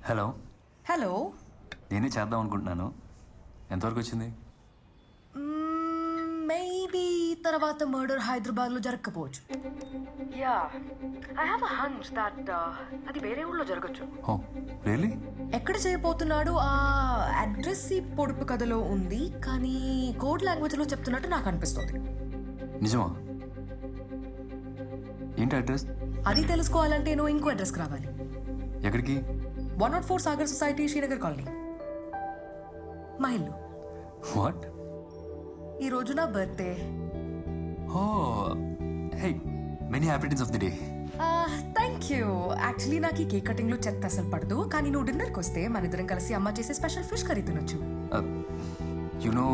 Hello, hello. నేనే చేద్దాం అనుకుంటున్నాను. ఎంతవరకు వచ్చింది? మేబీ తర్వాత మర్డర్ హైదరాబాద్ లో జరగకపోవచ్చు. Yeah, I have a hunch that అది వేరే ఊళ్ళో జరగచ్చు. Oh really? ఎక్కడ చేయబోతున్నాడు ఆ అడ్రస్ ఈ పొడుపు కథలో ఉంది, కానీ కోడ్ లాంగ్వేజ్ లో చెప్తున్నట్టు నాకు అనిపిస్తుంది. నిజమా? ఏంటి అడ్రస్? అది తెలుసుకోవాలంటే నువ్వు ఇంకో అడ్రస్కి రావాలి. ఎక్కడికి? 104 సాగర్ సొసైటీ, శ్రీనగర్ కాలనీ. మా ఇల్లు. వాట్? ఈ రోజు నా birthday. Oh hey, many happy returns of the day. Thank you. Actually నాకు ఈ కేక్ కటింగ్ లో చెత్త అసలు పడదు, కానీ నువ్వు డిన్నర్కి వస్తే మన ఇద్దరం కలిసి అమ్మ చేసే స్పెషల్ ఫిష్ కర్రీ తినొచ్చు. You know,